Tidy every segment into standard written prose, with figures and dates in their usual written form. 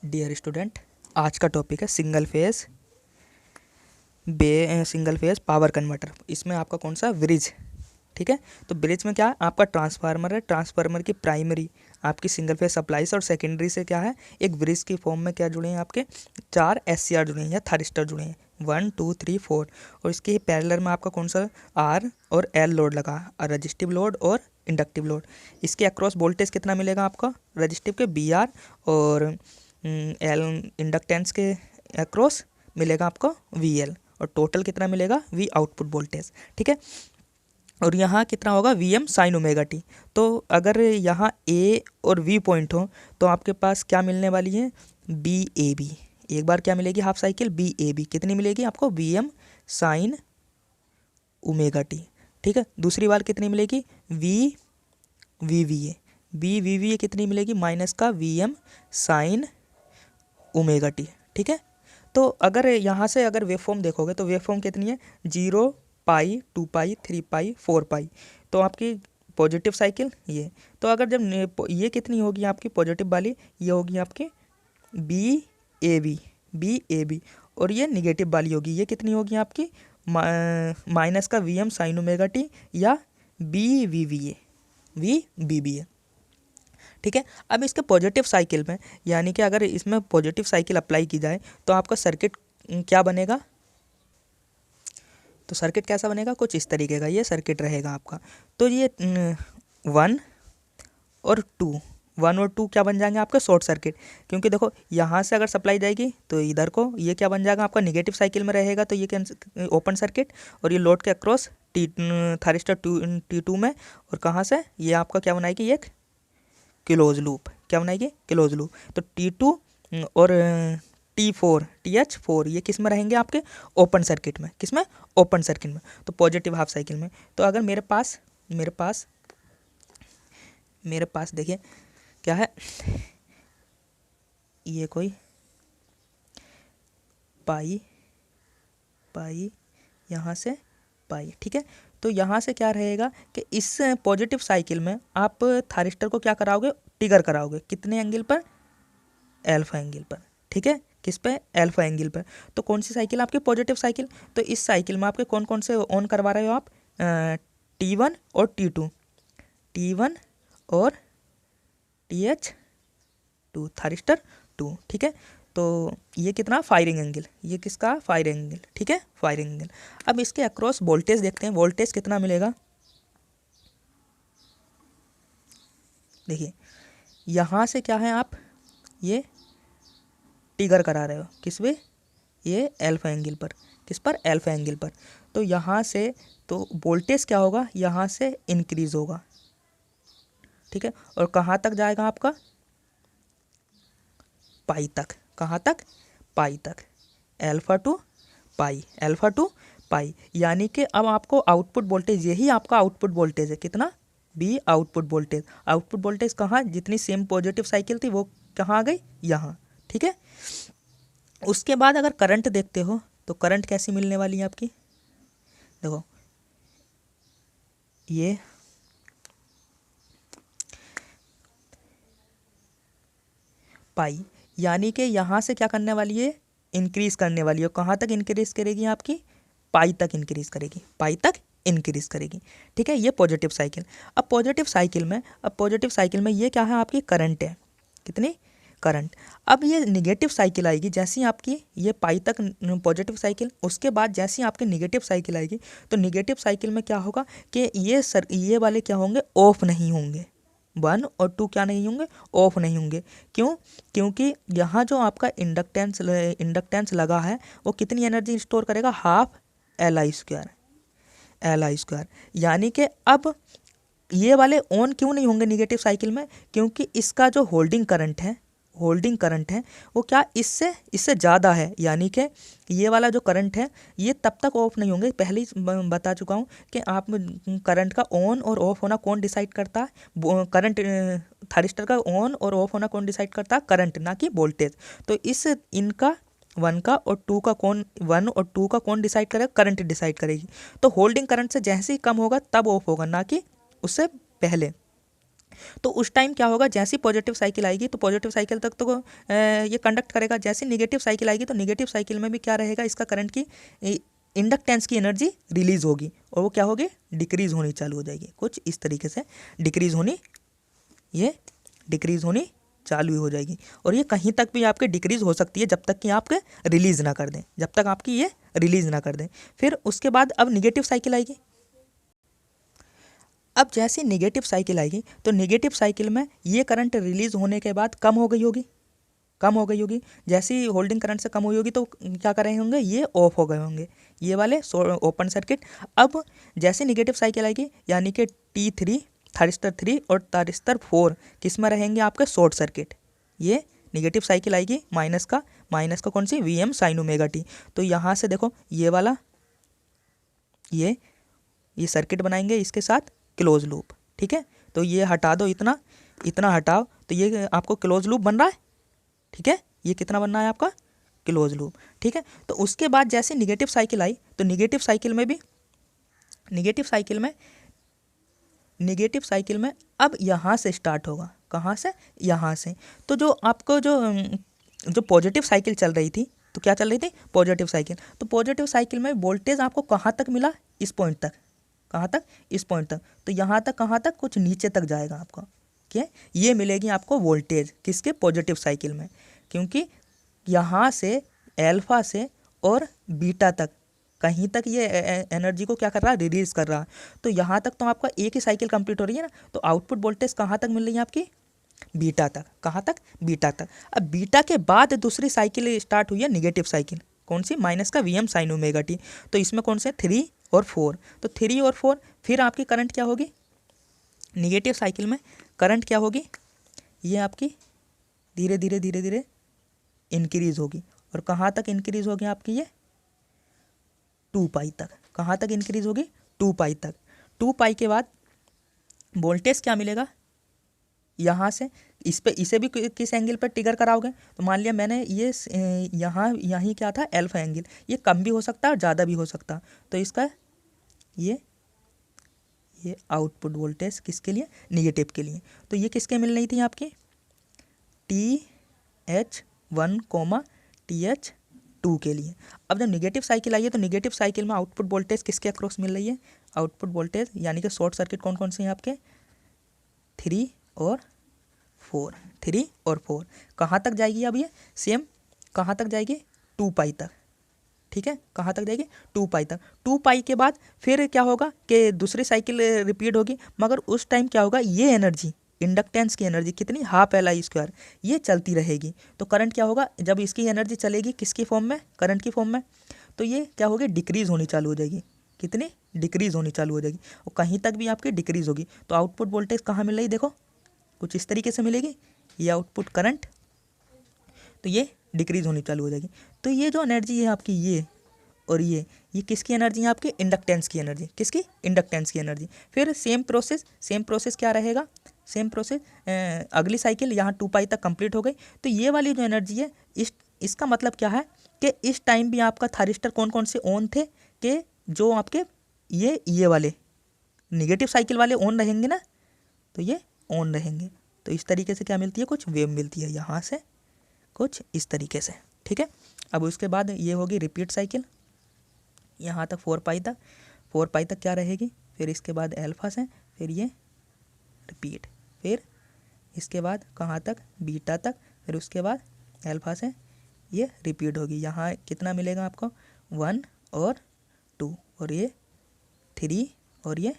Dear student, आज का topic है सिंगल फेज पावर कन्वर्टर। इसमें आपका कौन सा ब्रिज, ठीक है। तो ब्रिज में क्या है, आपका ट्रांसफार्मर है। ट्रांसफार्मर की प्राइमरी आपकी सिंगल फेज सप्लाई से और सेकेंडरी से क्या है, एक ब्रिज की फॉर्म में क्या जुड़े हैं, आपके 4 SCR जुड़े हैं या थारिस्टर जुड़े हैं, 1 2 3 4। और इसके पैरेलल में आपका कौन सा R और L लोड लगा, रजिस्टिव लोड और इंडक्टिव लोड। इसके अक्रॉस वोल्टेज कितना मिलेगा आपका, रजिस्टिव के BR और L इंडक्टेंस के अक्रॉस मिलेगा आपको VL, और टोटल कितना मिलेगा V आउटपुट वोल्टेज, ठीक है। और यहाँ कितना होगा VM साइन ओमेगा टी। तो अगर यहाँ A और V पॉइंट हो तो आपके पास क्या मिलने वाली है, BAB। एक बार क्या मिलेगी हाफ साइकिल, BAB कितनी मिलेगी आपको, VM साइन ओमेगा टी, ठीक है। दूसरी बार कितनी मिलेगी, BVA कितनी मिलेगी, माइनस का VM साइन ओमेगा टी, ठीक है। तो अगर यहाँ से अगर वेव फॉर्म देखोगे तो वेव फॉर्म कितनी है, 0 पाई 2 पाई 3 पाई 4 पाई। तो आपकी पॉजिटिव साइकिल ये, तो अगर जब ये कितनी होगी आपकी पॉजिटिव वाली, ये होगी आपकी BAB, और ये निगेटिव वाली होगी, ये कितनी होगी आपकी माइनस का VM साइन ओमेगा टी या BVA, ठीक है। अब इसके पॉजिटिव साइकिल में, यानी कि अगर इसमें पॉजिटिव साइकिल अप्लाई की जाए तो आपका सर्किट क्या बनेगा, तो सर्किट कैसा बनेगा, कुछ इस तरीके का ये सर्किट रहेगा आपका। तो ये 1 और 2 क्या बन जाएंगे आपके, शॉर्ट सर्किट। क्योंकि देखो यहाँ से अगर सप्लाई जाएगी तो इधर को ये क्या बन जाएगा आपका, निगेटिव साइकिल में रहेगा, तो ये ओपन सर्किट। और ये लोड के अक्रॉस थारिस्टर T2 में, और कहाँ से ये आपका क्या बनाएगी, एक क्लोज लूप, क्या बनाएगी, क्लोज लूप। तो T2 और TH4 ये किस में रहेंगे आपके, ओपन सर्किट में। किस में, ओपन सर्किट में। तो पॉजिटिव हाफ साइकिल में। तो अगर मेरे पास देखिए क्या है, ये कोई पाई यहाँ से पाई, ठीक है। तो यहाँ से क्या रहेगा कि इस पॉजिटिव साइकिल में आप थारिस्टर को क्या कराओगे, ट्रिगर कराओगे, कितने एंगल पर, अल्फा एंगल पर, ठीक है। किस पे, अल्फा एंगल पर। तो कौन सी साइकिल आपकी, पॉजिटिव साइकिल। तो इस साइकिल में आपके कौन कौन से ऑन करवा रहे हो आप, T1 और T1 और TH2 थारिस्टर 2, ठीक है। तो ये कितना, फायरिंग एंगल, ये किसका, फायरिंग एंगल, ठीक है, फायरिंग एंगल। अब इसके अक्रॉस वोल्टेज देखते हैं, वोल्टेज कितना मिलेगा। देखिए यहाँ से क्या है, आप ये ट्रिगर करा रहे हो किस पे, ये अल्फा एंगल पर। किस पर, अल्फा एंगल पर। तो यहाँ से तो वोल्टेज क्या होगा, यहाँ से इंक्रीज होगा, ठीक है। और कहाँ तक जाएगा आपका, पाई तक। कहाँ तक, पाई तक, अल्फा टू पाई। यानी कि अब आपको आउटपुट वोल्टेज, यही आपका आउटपुट वोल्टेज है, कितना, B आउटपुट वोल्टेज कहाँ, जितनी सेम पॉजिटिव साइकिल थी वो कहाँ आ गई, यहाँ, ठीक है। उसके बाद अगर करंट देखते हो तो करंट कैसी मिलने वाली है आपकी, देखो ये पाई, यानी कि यहाँ से क्या करने वाली है, इंक्रीज करने वाली है। कहाँ तक इंक्रीज करेगी आपकी, पाई तक इंक्रीज करेगी, ठीक है। ये पॉजिटिव साइकिल। अब पॉजिटिव साइकिल में ये क्या है, आपकी करंट है, कितनी, करंट। अब ये निगेटिव साइकिल आएगी, जैसे ही आपकी ये पाई तक पॉजिटिव साइकिल, उसके बाद जैसे ही आपकी निगेटिव साइकिल आएगी तो निगेटिव साइकिल में क्या होगा कि ये वाले क्या होंगे, ऑफ नहीं होंगे, 1 और 2 क्या नहीं होंगे, ऑफ नहीं होंगे। क्यों, क्योंकि यहाँ जो आपका इंडक्टेंस लगा है वो कितनी एनर्जी स्टोर करेगा, हाफ LI स्क्वायर। यानी कि अब ये वाले ऑन क्यों नहीं होंगे निगेटिव साइकिल में, क्योंकि इसका जो होल्डिंग करंट है वो क्या, इससे ज़्यादा है। यानी कि ये वाला जो करंट है ये तब तक ऑफ नहीं होंगे। पहले ही बता चुका हूँ कि आप करंट का ऑन और ऑफ होना कौन डिसाइड करता है, करंट, थारिस्टर का ऑन और ऑफ होना कौन डिसाइड करता है, करंट, ना कि वोल्टेज। तो इनका 1 और 2 का कौन डिसाइड करेगा, करंट डिसाइड करेगी। तो होल्डिंग करंट से जैसे ही कम होगा तब ऑफ होगा, ना कि उससे पहले। तो उस टाइम क्या होगा, जैसी पॉजिटिव साइकिल आएगी तो पॉजिटिव साइकिल तक तो ये कंडक्ट करेगा, जैसी नेगेटिव साइकिल आएगी तो नेगेटिव साइकिल में भी क्या रहेगा, इसका करंट की इंडक्टेंस की एनर्जी रिलीज होगी और वो क्या होगी, डिक्रीज होनी चालू हो जाएगी, कुछ इस तरीके से डिक्रीज होनी, ये डिक्रीज होनी चालू हो जाएगी। और ये कहीं तक भी आपके डिक्रीज हो सकती है जब तक कि आपके रिलीज ना कर दें, जब तक आपकी ये रिलीज ना कर दें। फिर उसके बाद अब निगेटिव साइकिल आएगी। अब जैसे नेगेटिव साइकिल आएगी तो नेगेटिव साइकिल में ये करंट रिलीज होने के बाद कम हो गई होगी, कम हो गई होगी। जैसे ही होल्डिंग करंट से कम हुई होगी तो क्या कर रहे होंगे, ये ऑफ हो गए होंगे, ये वाले ओपन सर्किट। अब जैसे नेगेटिव साइकिल आएगी यानी कि T3 थारिस्टर 3 और थारिस्टर 4 किस में रहेंगे, आपके शॉर्ट सर्किट। ये नेगेटिव साइकिल आएगी माइनस का कौन सी, Vm साइन ओमेगा टी। तो यहाँ से देखो ये वाला ये सर्किट बनाएंगे इसके साथ क्लोज लूप, ठीक है। तो ये हटा दो, इतना इतना हटाओ, तो ये आपको क्लोज लूप बन रहा है, ठीक है। ये कितना बनना है आपका, क्लोज लूप, ठीक है। तो उसके बाद जैसे निगेटिव साइकिल आई तो निगेटिव साइकिल में भी निगेटिव साइकिल में अब यहाँ से स्टार्ट होगा, कहाँ से, यहाँ से। तो जो आपको जो पॉजिटिव साइकिल चल रही थी, तो क्या चल रही थी, पॉजिटिव साइकिल। तो पॉजिटिव साइकिल में वोल्टेज आपको कहाँ तक मिला, इस पॉइंट तक, कहाँ तक, इस पॉइंट तक। तो यहाँ तक कहाँ तक, कुछ नीचे तक जाएगा आपका, क्या ये मिलेगी आपको वोल्टेज किसके, पॉजिटिव साइकिल में। क्योंकि यहाँ से अल्फा से और बीटा तक कहीं तक ये एनर्जी को क्या कर रहा है, रिलीज कर रहा है। तो यहाँ तक तो आपका एक ही साइकिल कंप्लीट हो रही है ना। तो आउटपुट वोल्टेज कहाँ तक मिल रही है आपकी, बीटा तक। कहाँ तक, बीटा तक। अब बीटा के बाद दूसरी साइकिल स्टार्ट हुई है नेगेटिव साइकिल, कौन सी, माइनस का Vm साइन ओमेगा टी। तो इसमें कौन से, 3 और 4। तो 3 और 4 फिर आपकी करंट क्या होगी, निगेटिव साइकिल में करंट क्या होगी, ये आपकी धीरे धीरे धीरे धीरे इंक्रीज होगी। और कहाँ तक इंक्रीज होगी आपकी, ये 2 पाई तक। कहाँ तक इंक्रीज होगी, 2 पाई तक। 2 पाई के बाद वोल्टेज क्या मिलेगा, यहाँ से इस पे, इसे भी किस एंगल पर ट्रिगर कराओगे। तो मान लिया मैंने ये यहीं क्या था, अल्फा एंगल। ये कम भी हो सकता है और ज़्यादा भी हो सकता है। तो इसका ये आउटपुट वोल्टेज किसके लिए, निगेटिव के लिए। तो ये किसके मिल रही थी आपकी, TH1, TH2 के लिए। अब जब निगेटिव साइकिल आई है तो निगेटिव साइकिल में आउटपुट वोल्टेज किसके अक्रॉस मिल रही है, आउटपुट वोल्टेज यानी कि शॉर्ट सर्किट कौन कौन से हैं आपके, 3 और 4। 3 और 4 कहाँ तक जाएगी, अब ये सेम कहाँ तक जाएगी, 2 पाई तक, ठीक है। कहाँ तक जाएगी, 2 पाई तक। 2 पाई के बाद फिर क्या होगा कि दूसरी साइकिल रिपीट होगी, मगर उस टाइम क्या होगा, ये एनर्जी इंडक्टेंस की एनर्जी कितनी, हाफ Li², ये चलती रहेगी। तो करंट क्या होगा, जब इसकी एनर्जी चलेगी किसकी फॉर्म में, करंट की फॉर्म में, तो ये क्या होगी, डिक्रीज होनी चालू हो जाएगी। कितनी, डिक्रीज होनी चालू हो जाएगी। और कहीं तक भी आपकी डिक्रीज होगी। तो आउटपुट वोल्टेज कहाँ मिल रही, देखो कुछ इस तरीके से मिलेगी, ये आउटपुट करंट, तो ये डिक्रीज होनी चालू हो जाएगी। तो ये जो एनर्जी है आपकी, ये और ये किसकी एनर्जी है आपकी, इंडक्टेंस की एनर्जी। किसकी, इंडक्टेंस की एनर्जी। फिर सेम प्रोसेस क्या रहेगा, सेम प्रोसेस अगली साइकिल यहाँ 2 पाई तक कंप्लीट हो गई। तो ये वाली जो एनर्जी है, इसका मतलब क्या है कि इस टाइम भी आपका थारिस्टर कौन कौन से ऑन थे, कि जो आपके ये वाले निगेटिव साइकिल वाले ऑन रहेंगे ना, तो ये ऑन रहेंगे। तो इस तरीके से क्या मिलती है, कुछ वेव मिलती है यहाँ से, कुछ इस तरीके से, ठीक है। अब उसके बाद ये होगी रिपीट साइकिल, यहाँ तक 4 पाई तक। 4 पाई तक क्या रहेगी, फिर इसके बाद अल्फा से, फिर ये रिपीट, फिर इसके बाद कहाँ तक, बीटा तक, फिर उसके बाद अल्फा से ये रिपीट होगी। यहाँ कितना मिलेगा आपको, 1 और 2 और ये 3 और ये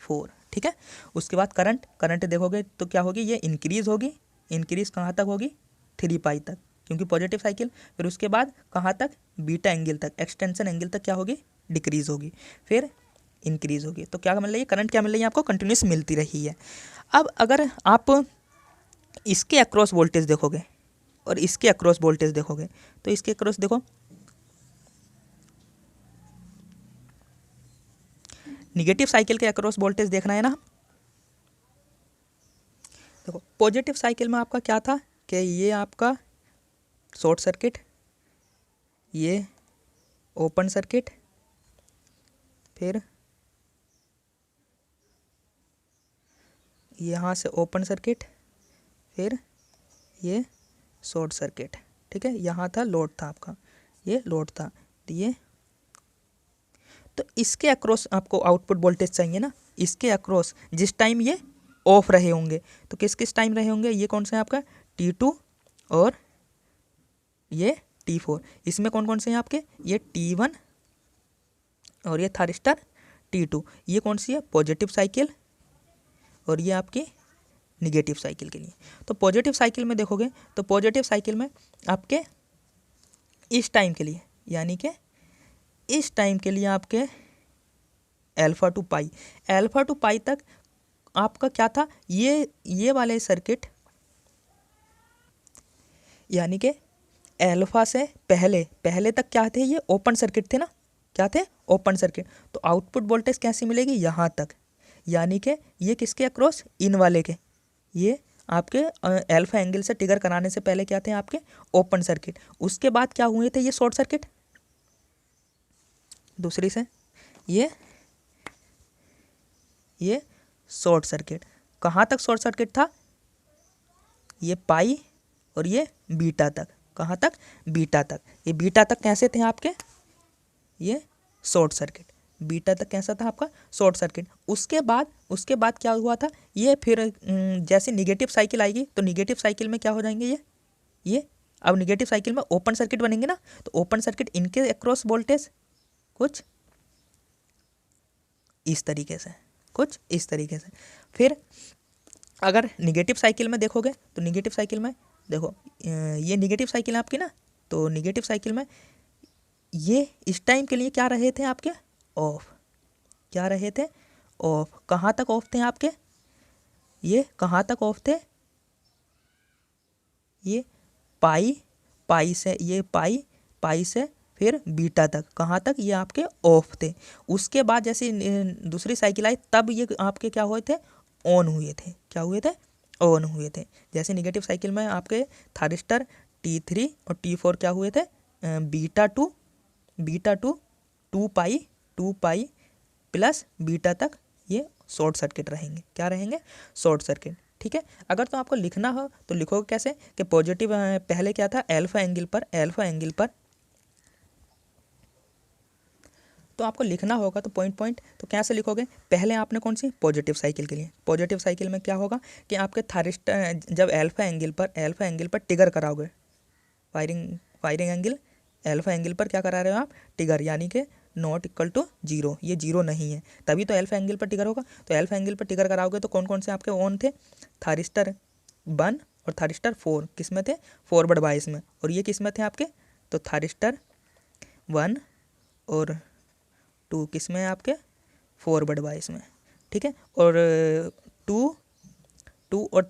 4, ठीक है। उसके बाद करंट देखोगे तो क्या होगी, ये इंक्रीज होगी। इंक्रीज कहाँ तक होगी, 3 पाई तक, क्योंकि पॉजिटिव साइकिल। फिर उसके बाद कहाँ तक, बीटा एंगल तक, एक्सटेंशन एंगल तक क्या होगी, डिक्रीज होगी, फिर इंक्रीज होगी। तो क्या मिल रही है, करंट क्या मिल रही है आपको, कंटिन्यूस मिलती रही है। अब अगर आप इसके अक्रॉस वोल्टेज देखोगे और इसके अक्रॉस वोल्टेज देखोगे, तो इसके अक्रॉस देखो, निगेटिव साइकिल के अक्रॉस वोल्टेज देखना है ना। देखो पॉजिटिव साइकिल में आपका क्या था कि ये आपका शॉर्ट सर्किट, ये ओपन सर्किट, फिर यहाँ से ओपन सर्किट, फिर ये शॉर्ट सर्किट, ठीक है। यहाँ था लोड था आपका, ये लोड था, ये तो इसके अक्रॉस आपको आउटपुट वोल्टेज चाहिए ना, इसके अक्रॉस जिस टाइम ये ऑफ रहे होंगे, तो किस किस टाइम रहे होंगे, ये कौन सा है आपका T2 और ये T4। इसमें कौन कौन से हैं आपके, ये T1 और ये थारिस्टर T2। ये कौन सी है, पॉजिटिव साइकिल, और ये आपकी निगेटिव साइकिल के लिए। तो पॉजिटिव साइकिल में देखोगे तो पॉजिटिव साइकिल में आपके इस टाइम के लिए, यानी कि इस टाइम के लिए आपके अल्फा टू पाई तक आपका क्या था, ये वाले सर्किट, यानी कि अल्फा से पहले तक क्या थे, ये ओपन सर्किट थे ना, क्या थे, ओपन सर्किट। तो आउटपुट वोल्टेज कैसी मिलेगी, यहाँ तक, यानी कि ये किसके अक्रॉस, इन वाले के, ये आपके अल्फा एंगल से ट्रिगर कराने से पहले क्या थे आपके ओपन सर्किट। उसके बाद क्या हुए थे, ये शॉर्ट सर्किट, दूसरी से ये शॉर्ट सर्किट। कहाँ तक शॉर्ट सर्किट था, ये पाई और ये बीटा तक, कहाँ तक, बीटा तक। ये बीटा तक कैसे थे आपके, ये शॉर्ट सर्किट, बीटा तक कैसा था आपका शॉर्ट सर्किट। उसके बाद क्या हुआ था, ये फिर जैसे निगेटिव साइकिल आएगी तो निगेटिव साइकिल में क्या हो जाएंगे, ये अब निगेटिव साइकिल में ओपन सर्किट बनेंगे ना, तो ओपन सर्किट इनके अक्रॉस वोल्टेज कुछ इस तरीके से, फिर अगर निगेटिव साइकिल में देखोगे तो निगेटिव साइकिल में देखो, ये निगेटिव साइकिल आपकी ना, तो निगेटिव साइकिल में ये इस टाइम के लिए क्या रहे थे आपके, ऑफ, क्या रहे थे, ऑफ। कहाँ तक ऑफ थे आपके, ये कहाँ तक ऑफ थे, ये पाई से, ये पाई से फिर बीटा तक, कहाँ तक, ये आपके ऑफ थे। उसके बाद जैसे दूसरी साइकिल आई तब ये आपके क्या हुए थे, ऑन हुए थे, क्या हुए थे, ऑन हुए थे। जैसे निगेटिव साइकिल में आपके थारिस्टर T3 और T4 क्या हुए थे, beta two 2 pi plus beta तक ये शॉर्ट सर्किट रहेंगे, क्या रहेंगे, शॉर्ट सर्किट, ठीक है। अगर तो आपको लिखना हो तो लिखोगे कैसे कि पॉजिटिव पहले क्या था, अल्फा एंगल पर तो आपको लिखना होगा तो पॉइंट तो कैसे लिखोगे, पहले आपने कौन सी, पॉजिटिव साइकिल के लिए, पॉजिटिव साइकिल में क्या होगा कि आपके थारिस्टर जब अल्फा एंगल पर ट्रिगर कराओगे, फायरिंग एंगल अल्फा एंगल पर क्या करा रहे हो आप, ट्रिगर, यानी कि नॉट इक्वल टू 0, ये 0 नहीं है, तभी तो अल्फा एंगल पर ट्रिगर होगा। तो अल्फा एंगल पर ट्रिगर कराओगे तो कौन कौन से आपके ऑन थे, थारिस्टर 1 और थारिस्टर 4 किस में थे, फॉरवर्ड बायस में, और ये किस में थे आपके, तो थारिस्टर 1 और 2 किस में है आपके, फॉरवर्ड बायस में, ठीक है। और 2 और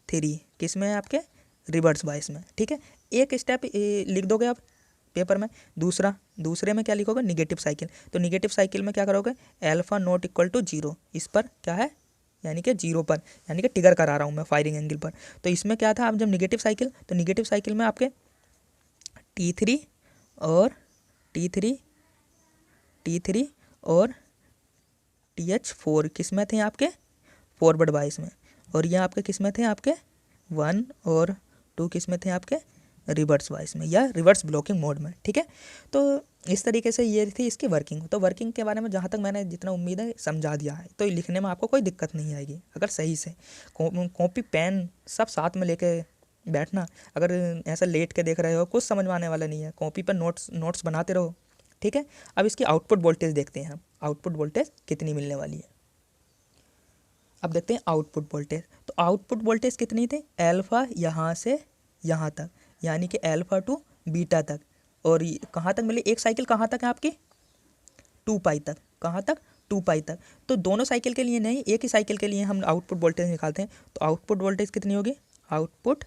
3 किस में है आपके, रिवर्स बायस में, ठीक है। एक स्टेप लिख दोगे आप पेपर में। दूसरे में क्या लिखोगे, निगेटिव साइकिल। तो निगेटिव साइकिल में क्या करोगे, अल्फा नॉट इक्वल टू 0, इस पर क्या है, यानी कि 0 पर, यानी कि ट्रिगर करा रहा हूँ मैं फायरिंग एंगल पर। तो इसमें क्या था, अब जब निगेटिव साइकिल, तो निगेटिव साइकिल में आपके T3 और TH4 किस में थे आपके, फॉरवर्ड बायस में, और ये आपके किस में थे, आपके 1 और 2 किस में थे आपके, रिवर्स बायस में या रिवर्स ब्लॉकिंग मोड में, ठीक है। तो इस तरीके से ये थी इसकी वर्किंग। तो वर्किंग के बारे में जहाँ तक मैंने जितना उम्मीद है समझा दिया है, तो लिखने में आपको कोई दिक्कत नहीं आएगी अगर सही से कॉपी पेन सब साथ में लेके बैठना। अगर ऐसा लेट के देख रहे हो, कुछ समझ में आने वाला नहीं है, कॉपी पर नोट्स बनाते रहो, ठीक है। अब इसकी आउटपुट वोल्टेज देखते हैं हम, आउटपुट वोल्टेज कितनी मिलने वाली है। अब देखते हैं आउटपुट वोल्टेज। तो आउटपुट वोल्टेज कितनी थी, अल्फा यहाँ से यहाँ तक, यानी कि अल्फा टू बीटा तक, और कहाँ तक मिली, एक साइकिल कहाँ तक है आपकी, 2 पाई तक, कहाँ तक, 2 पाई तक। तो दोनों साइकिल के लिए नहीं, एक ही साइकिल के लिए हम आउटपुट वोल्टेज निकालते हैं। तो आउटपुट वोल्टेज कितनी होगी, आउटपुट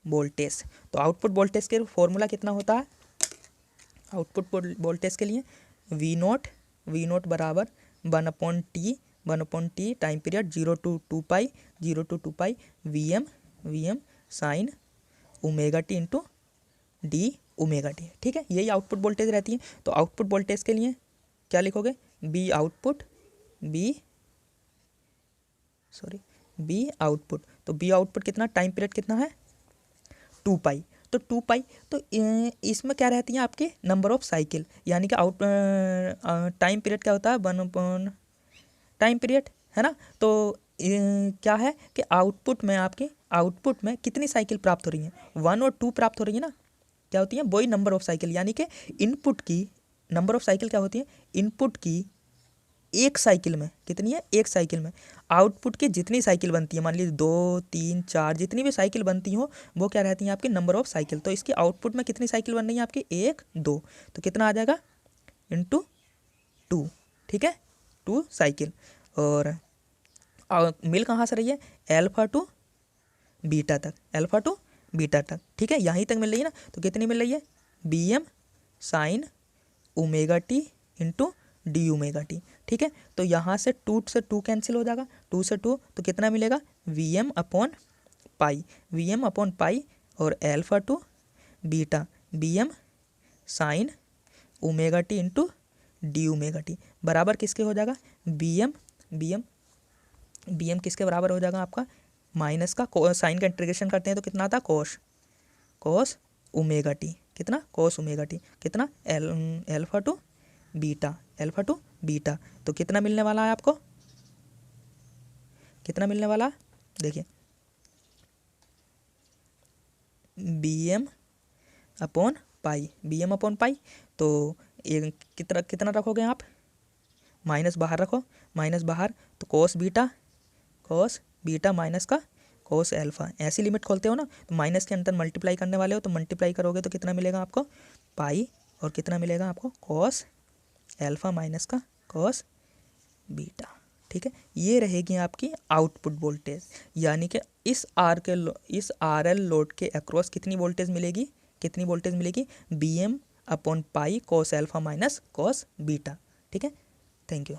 वोल्टेज, तो आउटपुट वोल्टेज के फॉर्मूला कितना होता है, आउटपुट वोल्टेज के लिए वी नोट बराबर 1/T time period 0 to 2 pi V M sine omega T into D omega T, ठीक है। यही आउटपुट वोल्टेज रहती है। तो आउटपुट वोल्टेज के लिए क्या लिखोगे, बी आउटपुट, बी आउटपुट। तो बी आउटपुट कितना, टाइम पीरियड कितना है 2 पाई। तो 2 पाई, तो इसमें क्या रहती है आपके नंबर ऑफ साइकिल, यानी कि टाइम पीरियड क्या होता है 1 टाइम पीरियड, है ना। तो क्या है कि आउटपुट में कितनी साइकिल प्राप्त हो रही है, 1 और 2 प्राप्त हो रही है ना, क्या होती है वही नंबर ऑफ साइकिल, यानी कि इनपुट की नंबर ऑफ साइकिल क्या होती है, इनपुट की एक साइकिल में कितनी है, एक साइकिल में आउटपुट की जितनी साइकिल बनती है, मान लीजिए 2 3 4 जितनी भी साइकिल बनती हो वो क्या रहती है आपकी नंबर ऑफ साइकिल। तो इसकी आउटपुट में कितनी साइकिल बन रही है आपकी 1 2, तो कितना आ जाएगा इंटू 2, ठीक है 2 साइकिल। और मिल कहाँ से रही है, अल्फा टू बीटा तक, अल्फा टू बीटा तक, ठीक है यहीं तक मिल रही है ना। तो कितनी मिल रही है, B M sine omega T into D omega T, ठीक है। तो यहाँ से 2 कैंसिल हो जाएगा, 2 से 2, तो कितना मिलेगा वी एम अपॉन पाई, और alpha to beta B M sine omega T into D omega T बराबर किसके हो जाएगा, बी एम किसके बराबर हो जाएगा आपका, माइनस का साइन का इंटीग्रेशन करते हैं तो कितना आता है कॉस ओमेगा टी, कितना कॉस ओमेगा टी, कितना एल्फा टू बीटा। तो कितना मिलने वाला है आपको, कितना मिलने वाला है देखिए, बी एम अपॉन पाई। तो ये कितना रखोगे आप, माइनस बाहर रखो, माइनस बाहर, तो कॉस बीटा माइनस का कॉस एल्फा, ऐसी लिमिट खोलते हो ना, तो माइनस के अंदर मल्टीप्लाई करने वाले हो, तो मल्टीप्लाई करोगे तो कितना मिलेगा आपको पाई, और कितना मिलेगा आपको कॉस एल्फा माइनस का कॉस बीटा, ठीक है। ये रहेगी आपकी आउटपुट वोल्टेज, यानी कि इस आर एल लोड के अक्रॉस कितनी वोल्टेज मिलेगी, B M upon pi cos alpha minus cos beta, ठीक है। Thank you.